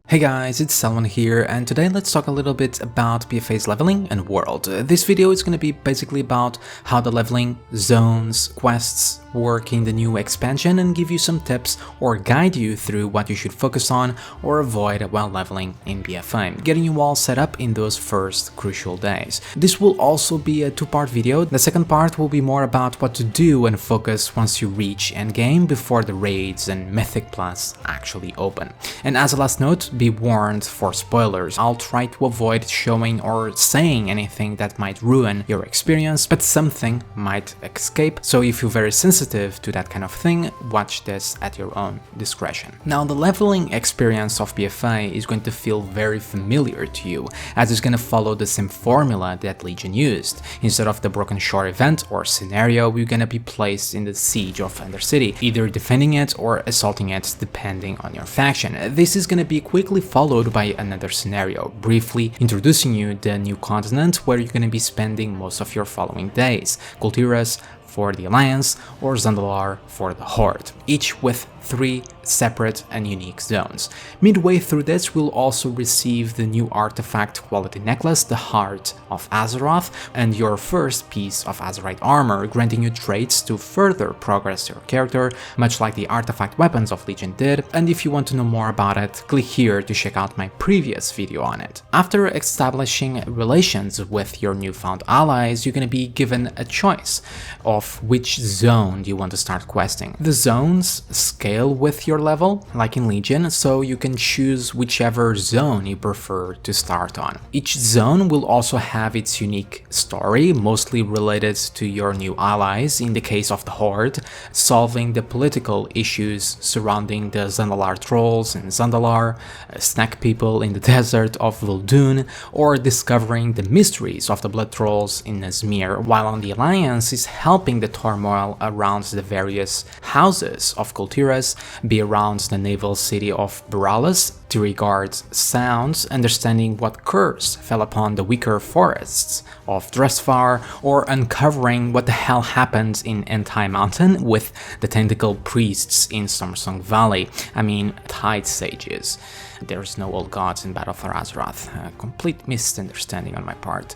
Hey guys, it's Selwen here, and today let's talk a little bit about BFA's leveling and world. This video is going to be basically about how the leveling, zones, quests work in the new expansion and give you some tips or guide you through what you should focus on or avoid while leveling in BFA, getting you all set up in those first crucial days. This will also be a two-part video. The second part will be more about what to do and focus once you reach endgame before the raids and Mythic Plus actually open. And as a last note, be warned for spoilers. I'll try to avoid showing or saying anything that might ruin your experience, but something might escape, so if you're very sensitive to that kind of thing, watch this at your own discretion. Now, the leveling experience of BFA is going to feel very familiar to you, as it's going to follow the same formula that Legion used. Instead of the Broken Shore event or scenario, you're going to be placed in the siege of Undercity, either defending it or assaulting it depending on your faction. This is going to be quickly followed by another scenario, briefly introducing you the new continent where you're going to be spending most of your following days, Kultiras for the Alliance or Zandalar for the Horde, each with 3 separate and unique zones. Midway through this, we'll also receive the new artifact quality necklace, the Heart of Azeroth, and your first piece of Azerite armor, granting you traits to further progress your character, much like the artifact weapons of Legion did, and if you want to know more about it, click here to check out my previous video on it. After establishing relations with your newfound allies, you're going to be given a choice of which zone you want to start questing. The zones scale with your level, like in Legion, so you can choose whichever zone you prefer to start on. Each zone will also have its unique story, mostly related to your new allies. In the case of the Horde, solving the political issues surrounding the Zandalar trolls in Zandalar, snack people in the desert of Vol'dun, or discovering the mysteries of the blood trolls in Nazmir, while on the Alliance is helping the turmoil around the various houses of Kultiras, be around the naval city of Baralas, to regard sounds, understanding what curse fell upon the weaker forests of Dresvar, or uncovering what the hell happened in Entai Mountain with the tentacle priests in Stormsong Valley. I mean, Tide Sages. There's no old gods in Battle for Azeroth. A complete misunderstanding on my part,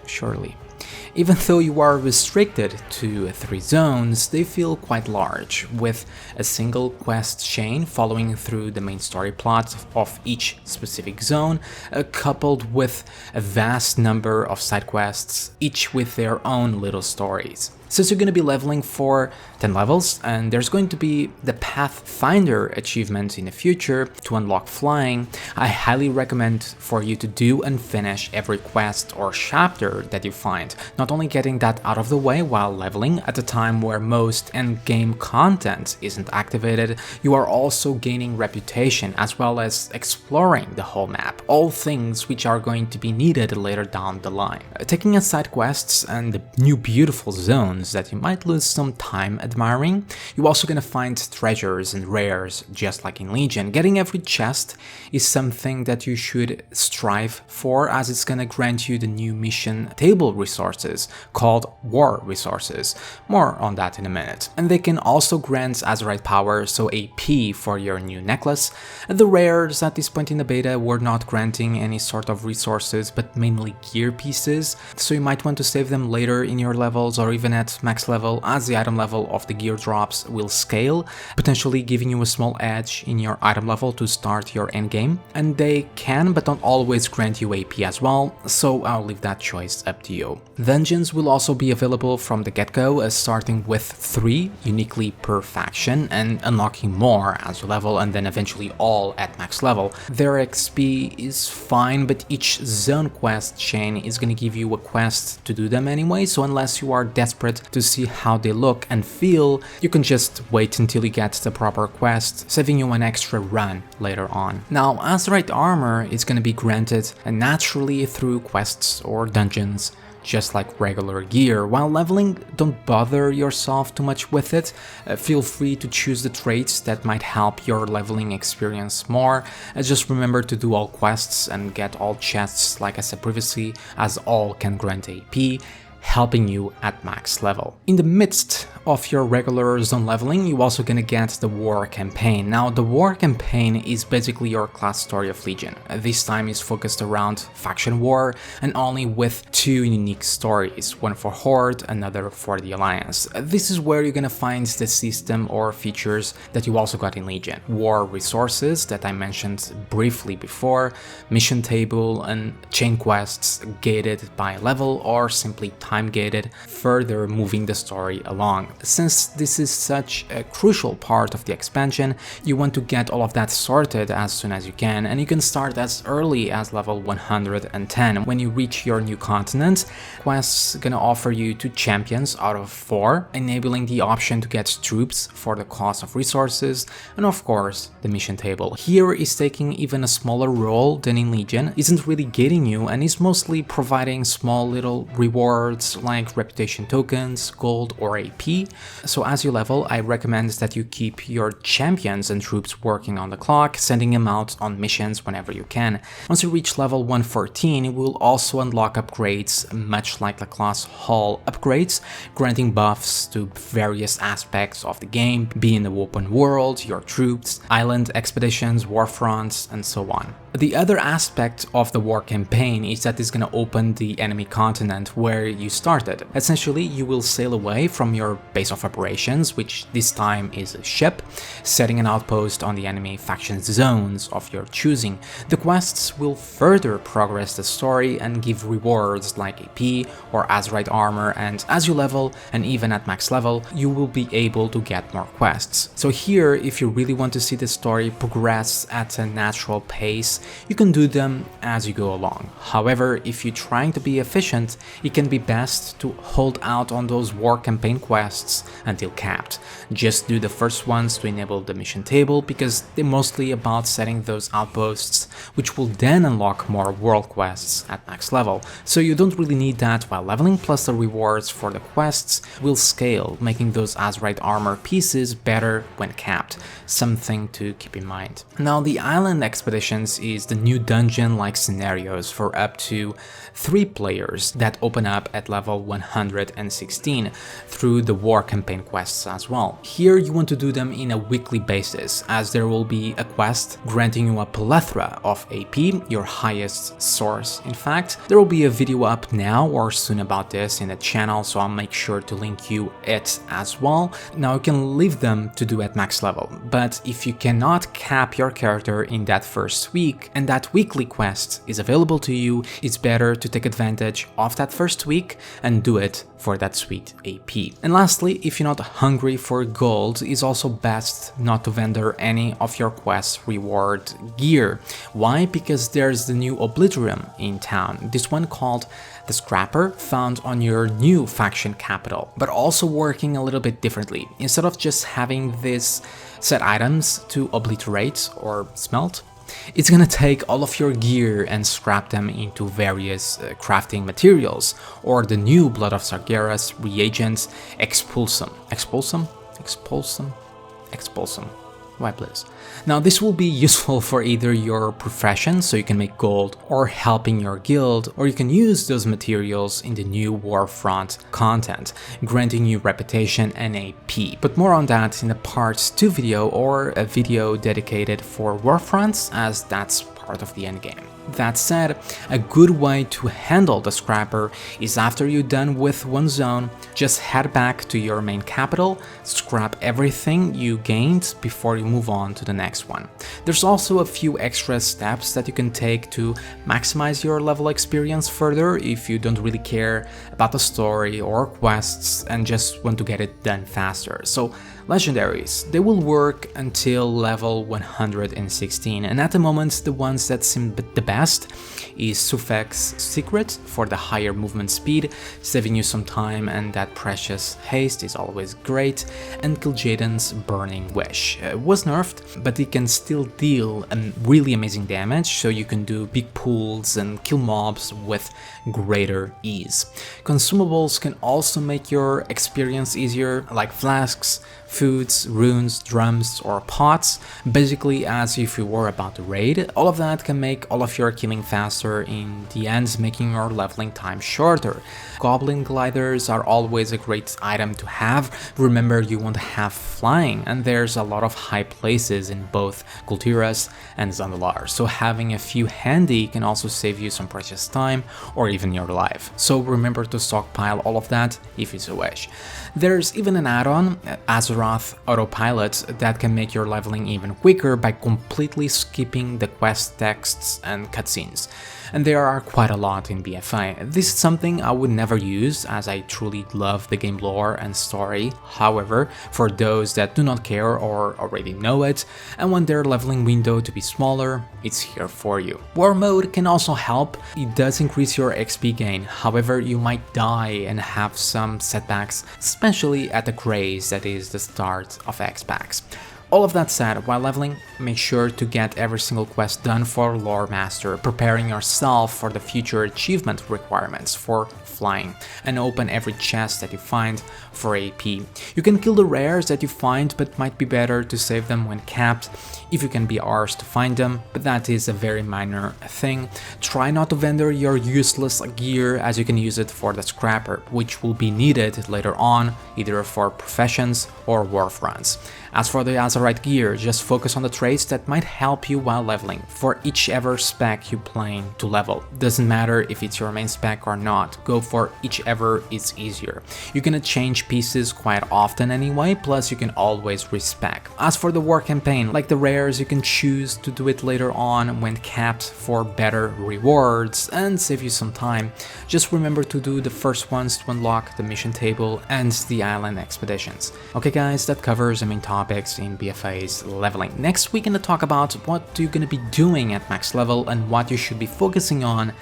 surely. Even though you are restricted to 3 zones, they feel quite large, with a single quest chain following through the main story plot of each specific zone, coupled with a vast number of side quests, each with their own little stories. Since you're going to be leveling for 10 levels, and there's going to be the Pathfinder achievement in the future to unlock flying, I highly recommend for you to do and finish every quest or chapter that you find, not only getting that out of the way while leveling at a time where most endgame content isn't activated, you are also gaining reputation as well as exploring the whole map, all things which are going to be needed later down the line. Taking aside quests and the new beautiful zones that you might lose some time admiring, you're also gonna find treasures and rares just like in Legion. Getting every chest is something that you should strive for, as it's gonna grant you the new mission table resources called War Resources. More on that in a minute. And they can also grant Azerite power, so AP for your new necklace. The rares at this point in the beta were not granting any sort of resources, but mainly gear pieces, so you might want to save them later in your levels or even at max level, as the item level of the gear drops will scale, potentially giving you a small edge in your item level to start your endgame. And they can but don't always grant you AP as well, so I'll leave that choice up to you. Dungeons will also be available from the get-go, starting with 3 uniquely per faction and unlocking more as you level, and then eventually all at max level. Their XP is fine, but each zone quest chain is gonna give you a quest to do them anyway, so unless you are desperate to see how they look and feel, you can just wait until you get the proper quest, saving you an extra run later on. Now, Azerite armor is going to be granted naturally through quests or dungeons, just like regular gear. While leveling, don't bother yourself too much with it. Feel free to choose the traits that might help your leveling experience more. Just remember to do all quests and get all chests, like I said previously, as all can grant AP. helping you at max level. In the midst of your regular zone leveling, you also gonna get the War Campaign. Now, the War Campaign is basically your class story of Legion. This time is focused around faction war and only with 2 unique stories, one for Horde, another for the Alliance. This is where you're gonna find the system or features that you also got in Legion. War resources that I mentioned briefly before, mission table and chain quests gated by level or simply time gated, further moving the story along. Since this is such a crucial part of the expansion, you want to get all of that sorted as soon as you can, and you can start as early as level 110. When you reach your new continent, quests gonna offer you 2 champions out of 4, enabling the option to get troops for the cost of resources, and of course the mission table. Here is taking even a smaller role than in Legion, isn't really gating you, and is mostly providing small little rewards like reputation tokens, gold or AP. So as you level, I recommend that you keep your champions and troops working on the clock, sending them out on missions whenever you can. Once you reach level 114, you will also unlock upgrades much like the class hall upgrades, granting buffs to various aspects of the game, be in the open world, your troops, island expeditions, war fronts, and so on. The other aspect of the War Campaign is that it's gonna open the enemy continent where you started. Essentially, you will sail away from your base of operations, which this time is a ship, setting an outpost on the enemy faction zones of your choosing. The quests will further progress the story and give rewards like AP or Azeroth armor, and as you level, and even at max level, you will be able to get more quests. So here, if you really want to see the story progress at a natural pace, you can do them as you go along. However, if you're trying to be efficient, it can be best to hold out on those War Campaign quests until capped. Just do the first ones to enable the mission table, because they're mostly about setting those outposts, which will then unlock more world quests at max level. So you don't really need that while leveling, plus the rewards for the quests will scale, making those Azeroth armor pieces better when capped. Something to keep in mind. Now, the island expeditions is the new dungeon-like scenarios for up to 3 players that open up at level 116 through the War Campaign quests as well. Here you want to do them in a weekly basis, as there will be a quest granting you a plethora of AP, your highest source in fact. There will be a video up now or soon about this in the channel, so I'll make sure to link you it as well. Now you can leave them to do at max level, but if you cannot cap your character in that first week and that weekly quest is available to you, it's better to take advantage of that first week and do it for that sweet AP. And lastly, if you're not hungry for gold, it's also best not to vendor any of your quest reward gear. Why? Because there's the new Oblivion in town, this one called the Scrapper, found on your new faction capital, but also working a little bit differently. Instead of just having these set items to obliterate or smelt, it's gonna take all of your gear and scrap them into various crafting materials, or the new Blood of Sargeras reagents Expulsum. Expulsum. Why please? Now this will be useful for either your profession, so you can make gold, or helping your guild, or you can use those materials in the new Warfront content, granting you reputation and AP. But more on that in a part 2 video or a video dedicated for Warfronts, as that's part of the endgame. That said, a good way to handle the Scrapper is after you're done with one zone, just head back to your main capital, scrap everything you gained before you move on to the next one. There's also a few extra steps that you can take to maximize your level experience further if you don't really care about the story or quests and just want to get it done faster. So legendaries, they will work until level 116, and at the moment the ones that seem the best is Sufek's Secret for the higher movement speed, saving you some time, and that precious haste is always great, and Kil'jaeden's Burning Wish. It was nerfed, but it can still deal really amazing damage, so you can do big pulls and kill mobs with greater ease. Consumables can also make your experience easier, like flasks, foods, runes, drums, or pots, basically as if you were about to raid. All of that can make all of your killing faster, in the end making your leveling time shorter. Goblin gliders are always a great item to have. Remember, you want to have flying, and there's a lot of high places in both Kultiras and Zandalar, so having a few handy can also save you some precious time or even your life. So remember to stockpile all of that if you so wish. There's even an add-on, Azeroth Autopilot, that can make your leveling even quicker by completely skipping the quest texts and cutscenes. And there are quite a lot in BFA. This is something I would never use, as I truly love the game lore and story. However, for those that do not care or already know it and want their leveling window to be smaller, it's here for you. War mode can also help. It does increase your XP gain, however you might die and have some setbacks, especially at the craze that is the start of X-Packs. All of that said, while leveling, make sure to get every single quest done for Lore Master, preparing yourself for the future achievement requirements for flying, and open every chest that you find for AP. You can kill the rares that you find, but might be better to save them when capped, if you can be arsed to find them, but that is a very minor thing. Try not to vendor your useless gear, as you can use it for the scrapper, which will be needed later on, either for professions or wharf runs. As for the Azeroth gear, just focus on the traits that might help you while leveling, for whichever spec you plan to level. Doesn't matter if it's your main spec or not, go for whichever is easier. You're gonna change pieces quite often anyway, plus you can always respec. As for the war campaign, like the rares, you can choose to do it later on when capped for better rewards and save you some time. Just remember to do the first ones to unlock the mission table and the island expeditions. Okay guys, that covers the main topics in BFA's leveling. Next we're gonna talk about what you're gonna be doing at max level and what you should be focusing on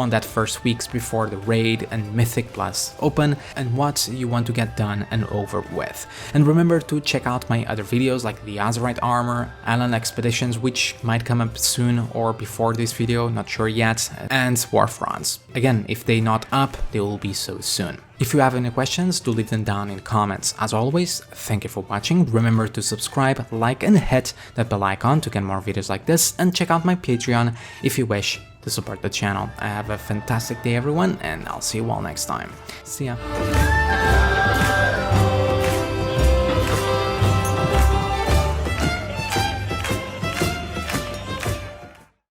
that first weeks before the raid and Mythic Plus open, and what you want to get done and over with. And remember to check out my other videos like the Azeroth armor, island expeditions, which might come up soon or before this video, not sure yet, and wharf runs. Again, if they're not up, they will be so soon. If you have any questions, do leave them down in the comments. As always, thank you for watching. Remember to subscribe, like and hit that bell icon to get more videos like this, and check out my Patreon if you wish to support the channel. Have a fantastic day everyone, and I'll see you all next time. See ya.